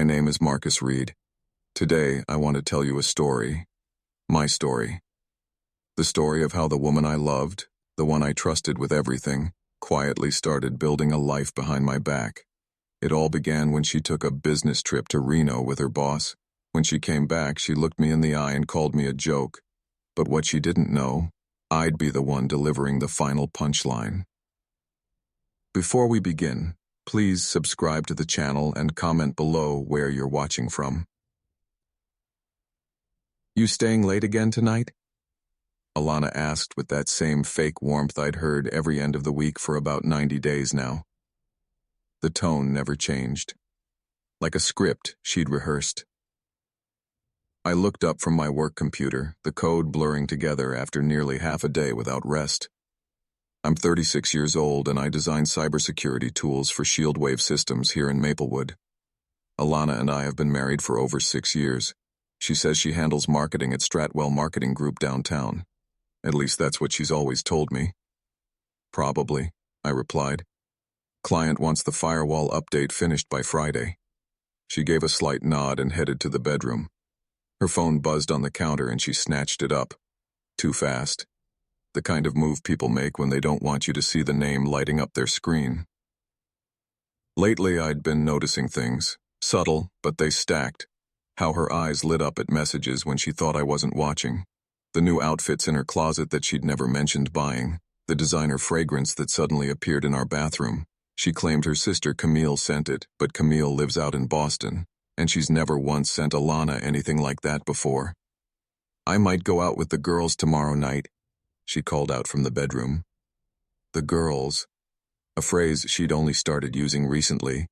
My name is Marcus Reed. Today, I want to tell you a story. My story. The story of how the woman I loved, the one I trusted with everything, quietly started building a life behind my back. It all began when she took a business trip to Reno with her boss. When she came back, she looked me in the eye and called me a joke. But what she didn't know, I'd be the one delivering the final punchline. Before we begin, please subscribe to the channel and comment below where you're watching from. You staying late again tonight? Alana asked with that same fake warmth I'd heard every end of the week for about 90 days now. The tone never changed. Like a script she'd rehearsed. I looked up from my work computer, the code blurring together after nearly half a day without rest. I'm 36 years old and I design cybersecurity tools for ShieldWave Systems here in Maplewood. Alana and I have been married for over 6 years. She says she handles marketing at Stratwell Marketing Group downtown. At least that's what she's always told me. Probably, I replied. Client wants the firewall update finished by Friday. She gave a slight nod and headed to the bedroom. Her phone buzzed on the counter and she snatched it up. Too fast. The kind of move people make when they don't want you to see the name lighting up their screen. Lately, I'd been noticing things, subtle, but they stacked. How her eyes lit up at messages when she thought I wasn't watching. The new outfits in her closet that she'd never mentioned buying. The designer fragrance that suddenly appeared in our bathroom. She claimed her sister Camille sent it, but Camille lives out in Boston, and she's never once sent Alana anything like that before. I might go out with the girls tomorrow night, she called out from the bedroom. The girls, a phrase she'd only started using recently.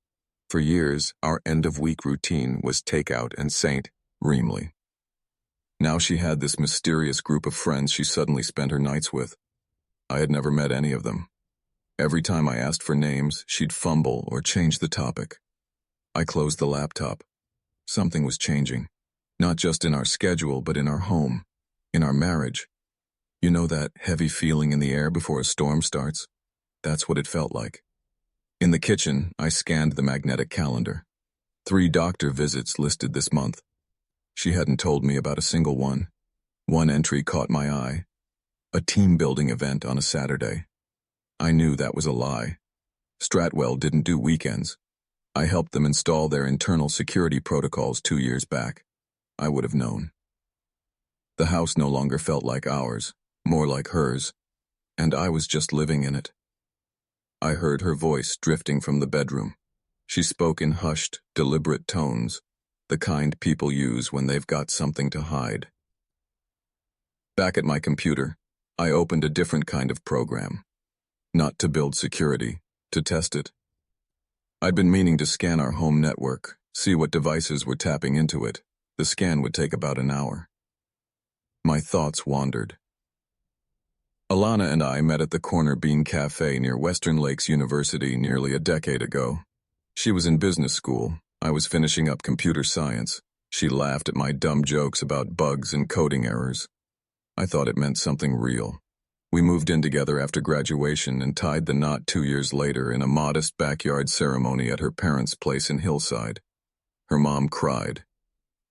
For years, our end-of-week routine was takeout and St. Reemly. Now she had this mysterious group of friends she suddenly spent her nights with. I had never met any of them. Every time I asked for names, she'd fumble or change the topic. I closed the laptop. Something was changing. Not just in our schedule, but in our home. In our marriage. You know that heavy feeling in the air before a storm starts? That's what it felt like. In the kitchen, I scanned the magnetic calendar. 3 doctor visits listed this month. She hadn't told me about a single one. One entry caught my eye. A team-building event on a Saturday. I knew that was a lie. Stratwell didn't do weekends. I helped them install their internal security protocols 2 years back. I would have known. The house no longer felt like ours. More like hers, and I was just living in it. I heard her voice drifting from the bedroom. She spoke in hushed, deliberate tones, the kind people use when they've got something to hide. Back at my computer, I opened a different kind of program. Not to build security, to test it. I'd been meaning to scan our home network, see what devices were tapping into it. The scan would take about an hour. My thoughts wandered. Alana and I met at the Corner Bean Cafe near Western Lakes University nearly a decade ago. She was in business school. I was finishing up computer science. She laughed at my dumb jokes about bugs and coding errors. I thought it meant something real. We moved in together after graduation and tied the knot 2 years later in a modest backyard ceremony at her parents' place in Hillside. Her mom cried.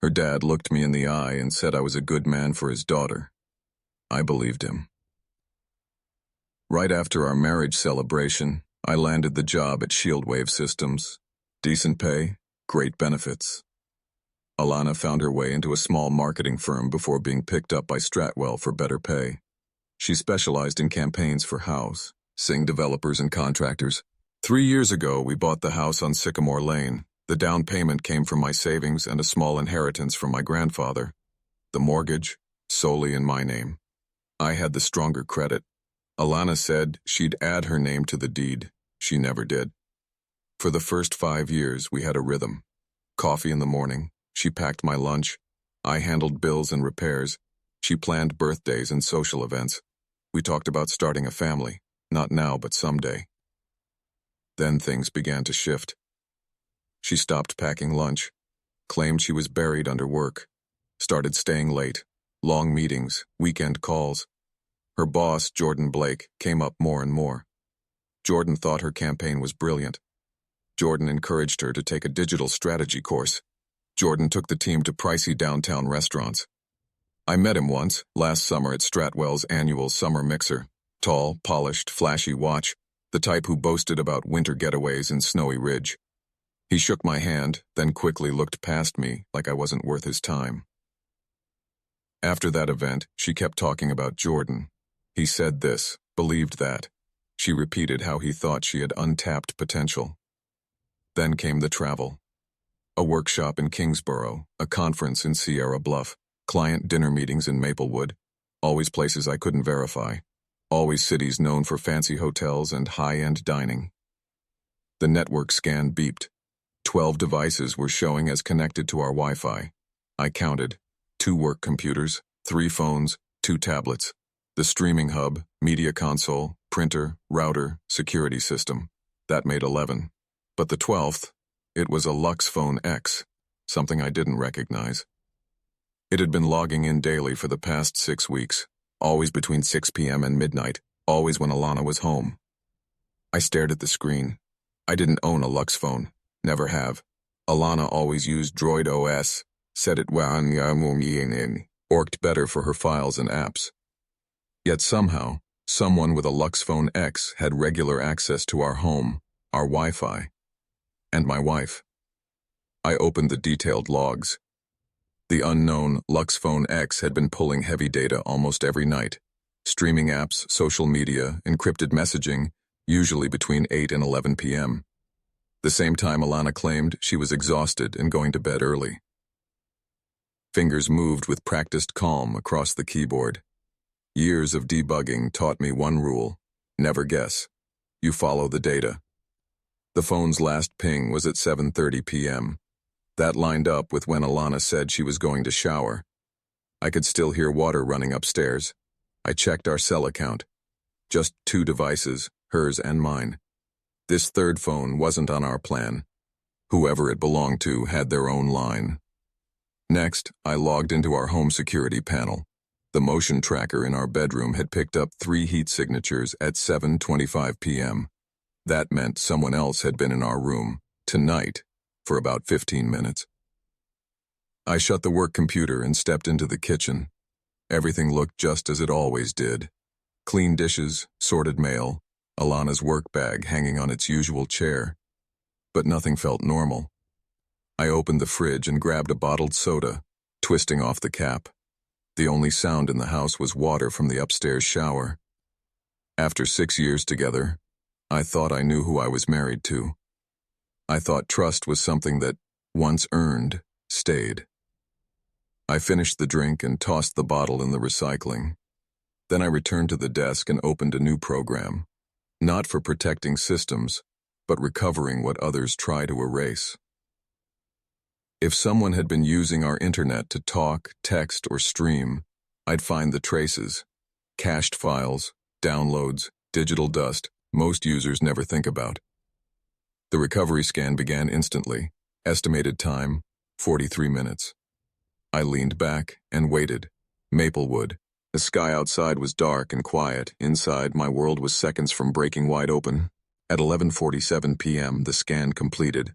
Her dad looked me in the eye and said I was a good man for his daughter. I believed him. Right after our marriage celebration, I landed the job at ShieldWave Systems. Decent pay, great benefits. Alana found her way into a small marketing firm before being picked up by Stratwell for better pay. She specialized in campaigns for house, Sing developers and contractors. 3 years ago, we bought the house on Sycamore Lane. The down payment came from my savings and a small inheritance from my grandfather. The mortgage, solely in my name. I had the stronger credit. Alana said she'd add her name to the deed. She never did. For the first 5 years, we had a rhythm. Coffee in the morning. She packed my lunch. I handled bills and repairs. She planned birthdays and social events. We talked about starting a family. Not now, but someday. Then things began to shift. She stopped packing lunch. Claimed she was buried under work. Started staying late. Long meetings, weekend calls. Her boss, Jordan Blake, came up more and more. Jordan thought her campaign was brilliant. Jordan encouraged her to take a digital strategy course, Jordan took the team to pricey downtown restaurants. I met him once, last summer at Stratwell's annual summer mixer. Tall, polished, flashy watch, the type who boasted about winter getaways in Snowy Ridge. He shook my hand, then quickly looked past me like I wasn't worth his time. After that event, she kept talking about Jordan. He said this, believed that. She repeated how he thought she had untapped potential. Then came the travel. A workshop in Kingsborough, a conference in Sierra Bluff, client dinner meetings in Maplewood, always places I couldn't verify, always cities known for fancy hotels and high-end dining. The network scan beeped. 12 devices were showing as connected to our Wi-Fi. I counted. 2 work computers, 3 phones, 2 tablets. The streaming hub, media console, printer, router, security system. That made 11. But the 12th, it was a Lux Phone X, something I didn't recognize. It had been logging in daily for the past 6 weeks, always between 6 p.m. and midnight, always when Alana was home. I stared at the screen. I didn't own a Lux phone, never have. Alana always used Droid OS, said it worked better for her files and apps. Yet somehow, someone with a Lux Phone X had regular access to our home, our Wi-Fi, and my wife. I opened the detailed logs. The unknown Lux Phone X had been pulling heavy data almost every night. Streaming apps, social media, encrypted messaging, usually between 8 and 11 p.m. The same time Alana claimed she was exhausted and going to bed early. Fingers moved with practiced calm across the keyboard. Years of debugging taught me one rule: never guess. You follow the data. The phone's last ping was at 7:30 p.m. That lined up with when Alana said she was going to shower. I could still hear water running upstairs. I checked our cell account. Just 2 devices, hers and mine. This third phone wasn't on our plan. Whoever it belonged to had their own line. Next, I logged into our home security panel. The motion tracker in our bedroom had picked up 3 heat signatures at 7:25 p.m. That meant someone else had been in our room, tonight, for about 15 minutes. I shut the work computer and stepped into the kitchen. Everything looked just as it always did. Clean dishes, sorted mail, Alana's work bag hanging on its usual chair. But nothing felt normal. I opened the fridge and grabbed a bottled soda, twisting off the cap. The only sound in the house was water from the upstairs shower. After 6 years together, I thought I knew who I was married to. I thought trust was something that, once earned, stayed. I finished the drink and tossed the bottle in the recycling. Then I returned to the desk and opened a new program, not for protecting systems, but recovering what others try to erase. If someone had been using our internet to talk, text, or stream, I'd find the traces, cached files, downloads, digital dust most users never think about. The recovery scan began instantly. Estimated time, 43 minutes. I leaned back and waited. Maplewood. The sky outside was dark and quiet. Inside, my world was seconds from breaking wide open. At 11:47 p.m., the scan completed.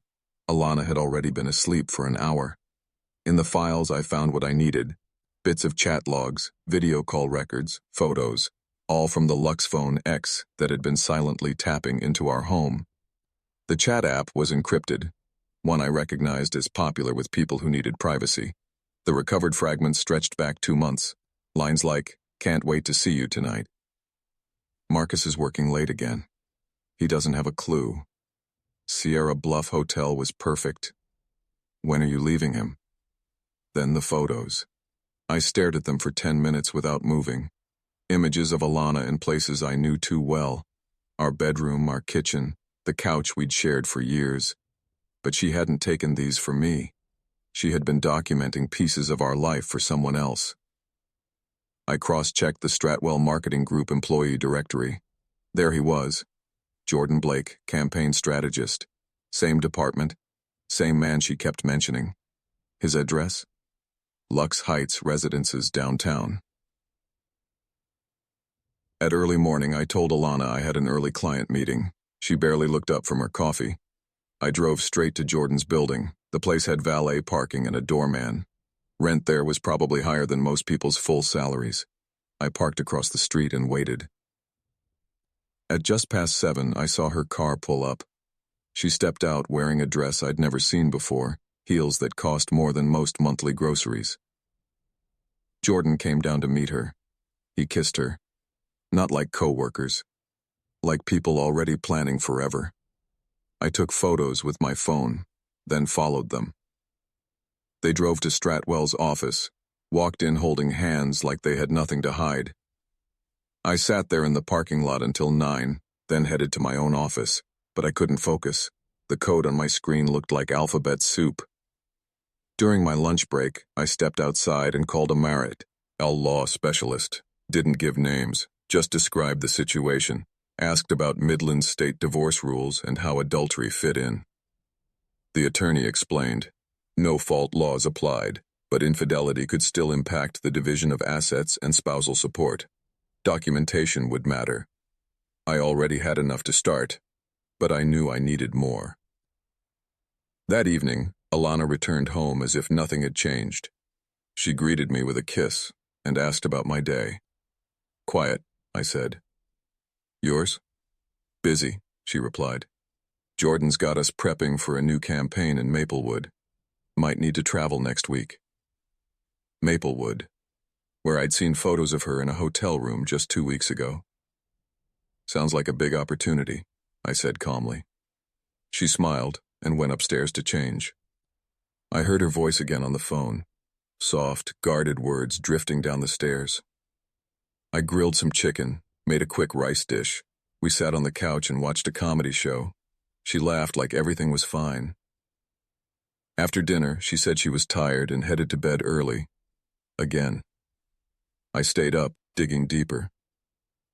Alana had already been asleep for an hour. In the files, I found what I needed. Bits of chat logs, video call records, photos, all from the Lux Phone X that had been silently tapping into our home. The chat app was encrypted, one I recognized as popular with people who needed privacy. The recovered fragments stretched back 2 months. Lines like, "Can't wait to see you tonight." "Marcus is working late again. He doesn't have a clue. Sierra Bluff Hotel was perfect. When are you leaving him?" Then the photos. I stared at them for 10 minutes without moving. Images of Alana in places I knew too well. Our bedroom, our kitchen, the couch we'd shared for years. But she hadn't taken these for me. She had been documenting pieces of our life for someone else. I cross-checked the Stratwell Marketing Group employee directory. There he was. Jordan Blake, campaign strategist. Same department. Same man she kept mentioning. His address? Lux Heights Residences downtown. At early morning, I told Alana I had an early client meeting. She barely looked up from her coffee. I drove straight to Jordan's building, The place had valet parking and a doorman. Rent there was probably higher than most people's full salaries. I parked across the street and waited. At just past 7, I saw her car pull up. She stepped out wearing a dress I'd never seen before, heels that cost more than most monthly groceries. Jordan came down to meet her. He kissed her. Not like co-workers. Like people already planning forever. I took photos with my phone, then followed them. They drove to Stratwell's office, walked in holding hands like they had nothing to hide. I sat there in the parking lot until 9, then headed to my own office, but I couldn't focus. The code on my screen looked like alphabet soup. During my lunch break, I stepped outside and called a Marit, a law specialist. Didn't give names, just described the situation. Asked about Midland state divorce rules and how adultery fit in. The attorney explained, no-fault laws applied, but infidelity could still impact the division of assets and spousal support. Documentation would matter. I already had enough to start, but I knew I needed more. That evening, Alana returned home as if nothing had changed. She greeted me with a kiss and asked about my day. Quiet, I said. Yours? Busy, she replied. Jordan's got us prepping for a new campaign in Maplewood. Might need to travel next week. Maplewood, where I'd seen photos of her in a hotel room just 2 weeks ago. Sounds like a big opportunity, I said calmly. She smiled and went upstairs to change. I heard her voice again on the phone, soft, guarded words drifting down the stairs. I grilled some chicken, made a quick rice dish. We sat on the couch and watched a comedy show. She laughed like everything was fine. After dinner, she said she was tired and headed to bed early. Again. I stayed up, digging deeper.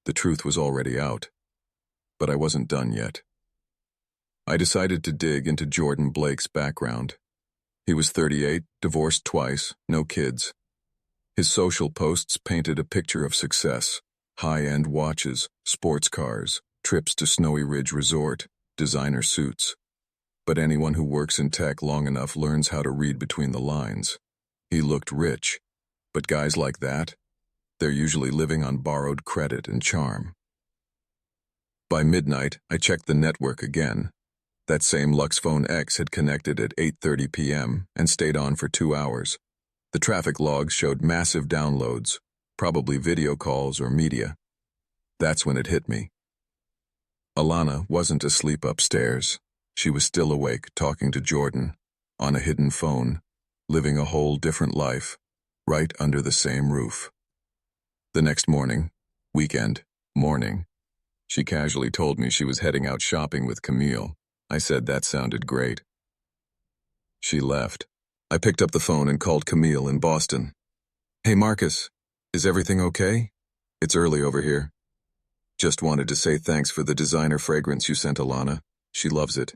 The truth was already out. But I wasn't done yet. I decided to dig into Jordan Blake's background. He was 38, divorced twice, no kids. His social posts painted a picture of success. High-end watches, sports cars, trips to Snowy Ridge Resort, designer suits. But anyone who works in tech long enough learns how to read between the lines. He looked rich, but guys like that, they're usually living on borrowed credit and charm. By midnight, I checked the network again. That same Luxphone X had connected at 8:30 p.m. and stayed on for 2 hours. The traffic logs showed massive downloads, probably video calls or media. That's when it hit me. Alana wasn't asleep upstairs. She was still awake, talking to Jordan, on a hidden phone, living a whole different life, right under the same roof. The next morning, morning, she casually told me she was heading out shopping with Camille. I said that sounded great. She left. I picked up the phone and called Camille in Boston. Hey Marcus, is everything okay? It's early over here. Just wanted to say thanks for the designer fragrance you sent Alana. She loves it.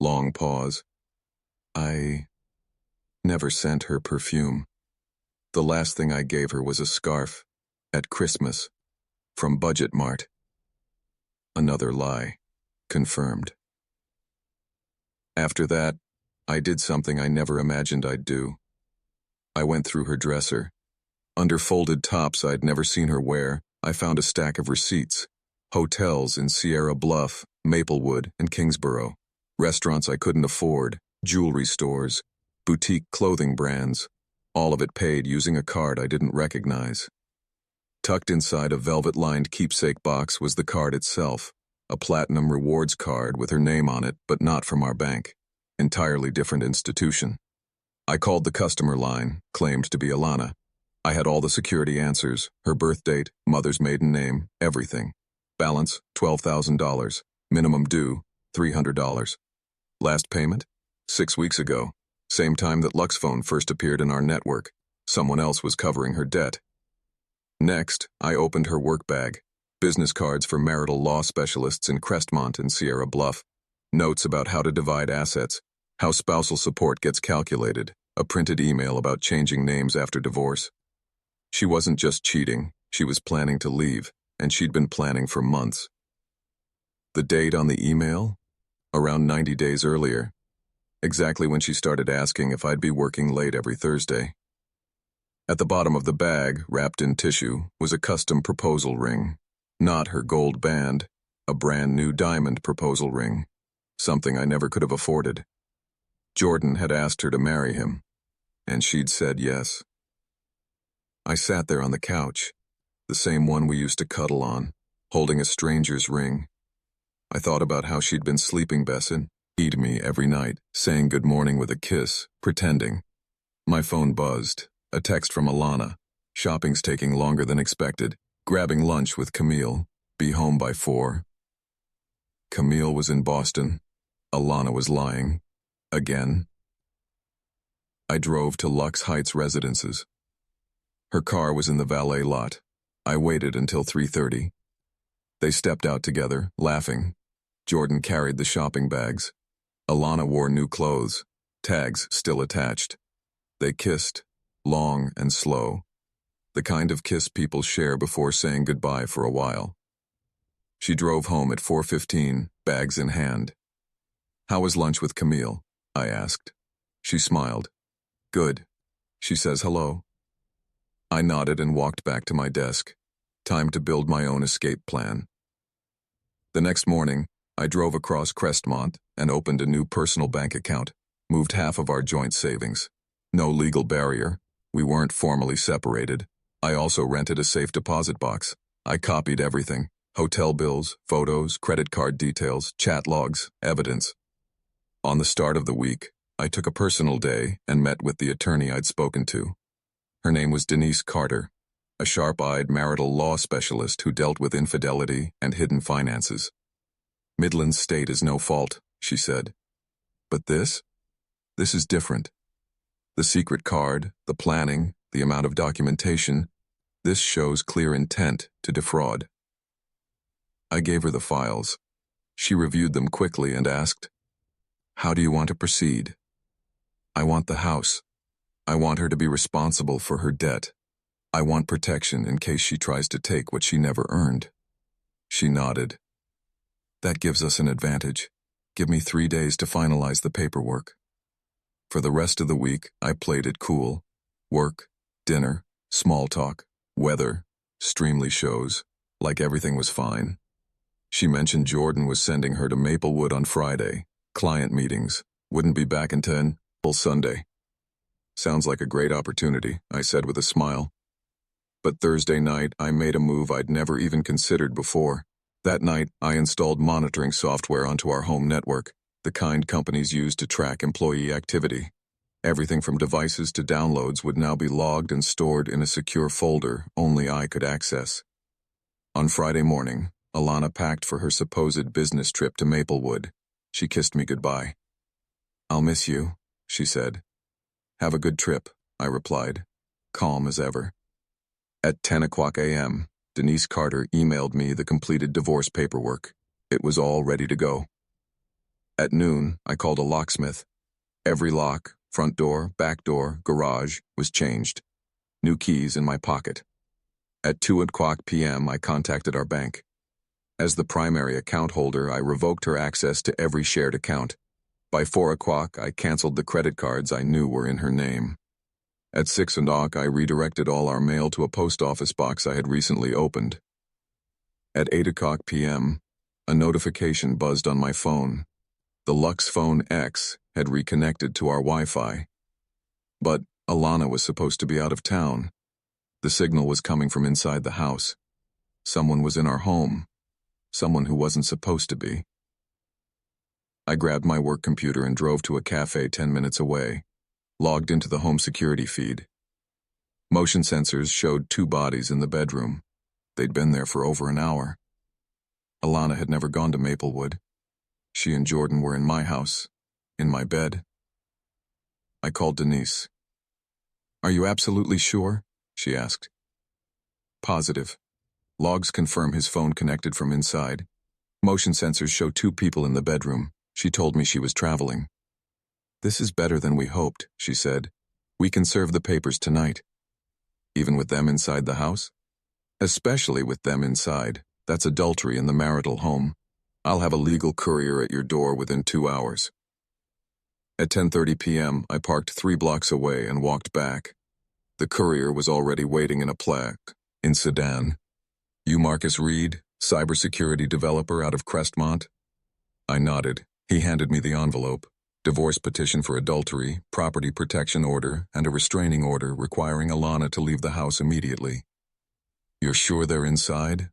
Long pause. I never sent her perfume. The last thing I gave her was a scarf, at Christmas, from Budget Mart. Another lie, confirmed. After that, I did something I never imagined I'd do. I went through her dresser. Under folded tops I'd never seen her wear, I found a stack of receipts. Hotels in Sierra Bluff, Maplewood, and Kingsborough. Restaurants I couldn't afford, jewelry stores, boutique clothing brands. All of it paid using a card I didn't recognize. Tucked inside a velvet-lined keepsake box was the card itself, a platinum rewards card with her name on it, but not from our bank. Entirely different institution. I called the customer line, claimed to be Alana. I had all the security answers, her birth date, mother's maiden name, everything. Balance, $12,000. Minimum due, $300. Last payment? 6 weeks ago. Same time that Luxphone first appeared in our network. Someone else was covering her debt. Next, I opened her work bag. Business cards for marital law specialists in Crestmont and Sierra Bluff. Notes about how to divide assets, how spousal support gets calculated, a printed email about changing names after divorce. She wasn't just cheating, she was planning to leave, and she'd been planning for months. The date on the email? Around 90 days earlier. exactly when she started asking if I'd be working late every Thursday. At the bottom of the bag, wrapped in tissue, was a custom proposal ring. Not her gold band, a brand new diamond proposal ring. Something I never could have afforded. Jordan had asked her to marry him, and she'd said yes. I sat there on the couch, the same one we used to cuddle on, holding a stranger's ring. I thought about how she'd been sleeping Besson, eat me every night, saying good morning with a kiss, pretending. My phone buzzed, a text from Alana. Shopping's taking longer than expected. Grabbing lunch with Camille. Be home by 4. Camille was in Boston. Alana was lying. Again. I drove to Lux Heights Residences. Her car was in the valet lot. I waited until 3:30. They stepped out together, laughing. Jordan carried the shopping bags. Alana wore new clothes, tags still attached. They kissed, long and slow, the kind of kiss people share before saying goodbye for a while. She drove home at 4:15, bags in hand. How was lunch with Camille? I asked. She smiled. Good. She says hello. I nodded and walked back to my desk. Time to build my own escape plan. The next morning, I drove across Crestmont and opened a new personal bank account, moved half of our joint savings. No legal barrier. We weren't formally separated. I also rented a safe deposit box. I copied everything. Hotel bills, photos, credit card details, chat logs, evidence. On the start of the week, I took a personal day and met with the attorney I'd spoken to. Her name was Denise Carter, a sharp-eyed marital law specialist who dealt with infidelity and hidden finances. Midland's state is no fault, she said. But this is different. The secret card, the planning, the amount of documentation, this shows clear intent to defraud. I gave her the files. She reviewed them quickly and asked, "How do you want to proceed?" "I want the house. I want her to be responsible for her debt. I want protection in case she tries to take what she never earned." She nodded. "That gives us an advantage. Give me 3 days to finalize the paperwork." For the rest of the week, I played it cool. Work, dinner, small talk, weather, Streamly shows, like everything was fine. She mentioned Jordan was sending her to Maplewood on Friday, client meetings, wouldn't be back until Sunday. "Sounds like a great opportunity," I said with a smile. But Thursday night, I made a move I'd never even considered before. That night, I installed monitoring software onto our home network, the kind companies use to track employee activity. Everything from devices to downloads would now be logged and stored in a secure folder only I could access. On Friday morning, Alana packed for her supposed business trip to Maplewood. She kissed me goodbye. "I'll miss you," she said. "Have a good trip," I replied, calm as ever. At 10 a.m., Denise Carter emailed me the completed divorce paperwork. It was all ready to go. At noon, I called a locksmith. Every lock, front door, back door, garage, was changed. New keys in my pocket. At 2 p.m., I contacted our bank. As the primary account holder, I revoked her access to every shared account. By 4 o'clock, I canceled the credit cards I knew were in her name. At 6 o'clock, I redirected all our mail to a post office box I had recently opened. At 8 p.m., a notification buzzed on my phone. The Lux Phone X had reconnected to our Wi-Fi. But Alana was supposed to be out of town. The signal was coming from inside the house. Someone was in our home. Someone who wasn't supposed to be. I grabbed my work computer and drove to a cafe 10 minutes away. Logged into the home security feed. Motion sensors showed 2 bodies in the bedroom. They'd been there for over an hour. Alana had never gone to Maplewood. She and Jordan were in my house, in my bed. I called Denise. "Are you absolutely sure?" she asked. "Positive. Logs confirm his phone connected from inside. Motion sensors show 2 people in the bedroom. She told me she was traveling." "This is better than we hoped," she said. "We can serve the papers tonight." "Even with them inside the house?" "Especially with them inside. That's adultery in the marital home. I'll have a legal courier at your door within 2 hours." At 10:30 p.m., I parked 3 blocks away and walked back. The courier was already waiting in a plaque, in Sedan. "You Marcus Reed, cybersecurity developer out of Crestmont?" I nodded. He handed me the envelope. Divorce petition for adultery, property protection order, and a restraining order requiring Alana to leave the house immediately. "You're sure they're inside?"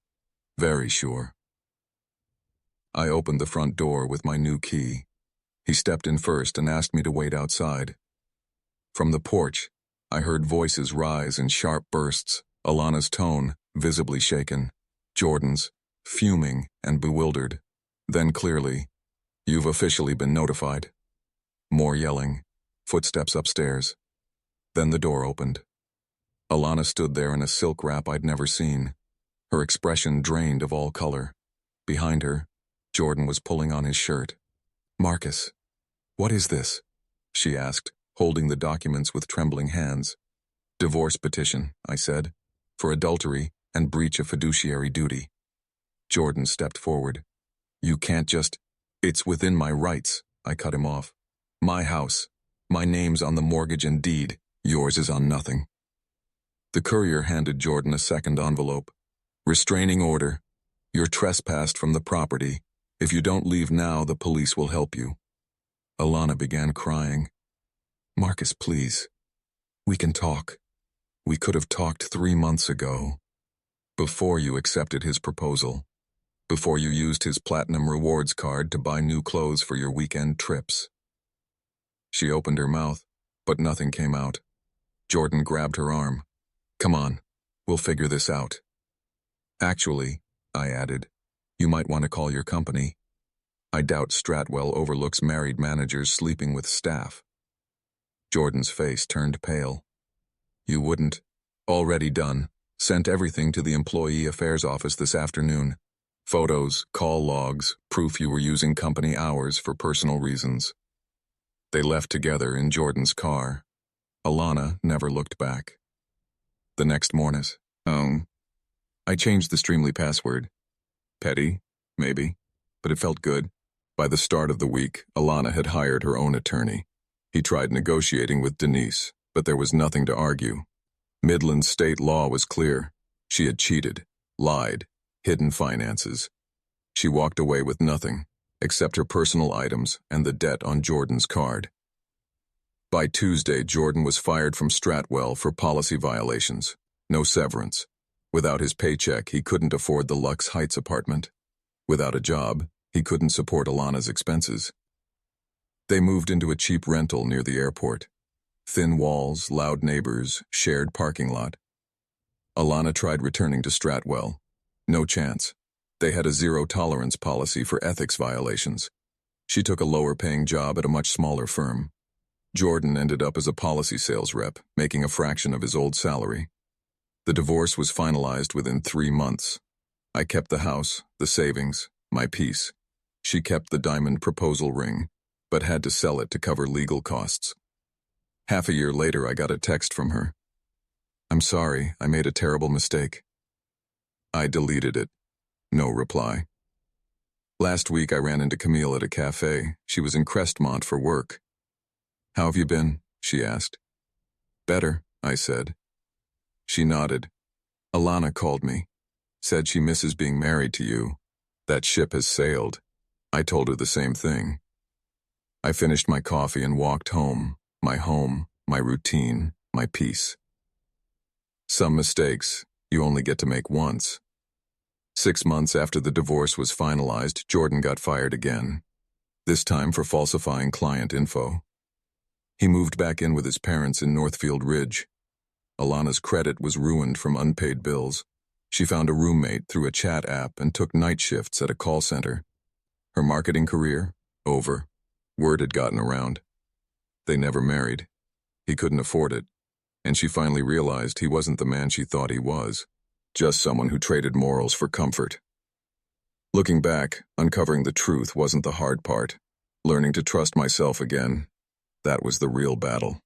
"Very sure." I opened the front door with my new key. He stepped in first and asked me to wait outside. From the porch, I heard voices rise in sharp bursts, Alana's tone, visibly shaken, Jordan's, fuming and bewildered. Then clearly, "You've officially been notified." More yelling, footsteps upstairs. Then the door opened. Alana stood there in a silk wrap I'd never seen, her expression drained of all color. Behind her, Jordan was pulling on his shirt. "Marcus, what is this?" she asked, holding the documents with trembling hands. "Divorce petition," I said, "for adultery and breach of fiduciary duty." Jordan stepped forward. "You can't just—" "It's within my rights," I cut him off. "My house. My name's on the mortgage and deed. Yours is on nothing." The courier handed Jordan a second envelope. "Restraining order. You're trespassed from the property. If you don't leave now, the police will help you." Alana began crying. "Marcus, please. We can talk. We could have talked 3 months ago. Before you accepted his proposal. Before you used his platinum rewards card to buy new clothes for your weekend trips." She opened her mouth, but nothing came out. Jordan grabbed her arm. "Come on, we'll figure this out." "Actually," I added, "you might want to call your company. I doubt Stratwell overlooks married managers sleeping with staff." Jordan's face turned pale. "You wouldn't." "Already done. Sent everything to the Employee Affairs Office this afternoon. Photos, call logs, proof you were using company hours for personal reasons." They left together in Jordan's car. Alana never looked back. The next morning, I changed the Streamly password. Petty, maybe, but it felt good. By the start of the week, Alana had hired her own attorney. He tried negotiating with Denise, but there was nothing to argue. Midland state law was clear. She had cheated, lied, hidden finances. She walked away with nothing, except her personal items and the debt on Jordan's card. By Tuesday, Jordan was fired from Stratwell for policy violations. No severance. Without his paycheck, he couldn't afford the Lux Heights apartment. Without a job, he couldn't support Alana's expenses. They moved into a cheap rental near the airport. Thin walls, loud neighbors, shared parking lot. Alana tried returning to Stratwell. No chance. They had a zero-tolerance policy for ethics violations. She took a lower-paying job at a much smaller firm. Jordan ended up as a policy sales rep, making a fraction of his old salary. The divorce was finalized within 3 months. I kept the house, the savings, my peace. She kept the diamond proposal ring, but had to sell it to cover legal costs. Half a year later, I got a text from her. "I'm sorry, I made a terrible mistake." I deleted it. No reply. Last week, I ran into Camille at a cafe. She was in Crestmont for work. "How have you been?" she asked. "Better," I said. She nodded. "Alana called me. Said she misses being married to you. That ship has sailed." I told her the same thing. I finished my coffee and walked home, my routine, my peace. Some mistakes you only get to make once. 6 months after the divorce was finalized, Jordan got fired again, this time for falsifying client info. He moved back in with his parents in Northfield Ridge. Alana's credit was ruined from unpaid bills. She found a roommate through a chat app and took night shifts at a call center. Her marketing career? Over. Word had gotten around. They never married. He couldn't afford it, and she finally realized he wasn't the man she thought he was, just someone who traded morals for comfort. Looking back, uncovering the truth wasn't the hard part. Learning to trust myself again, that was the real battle.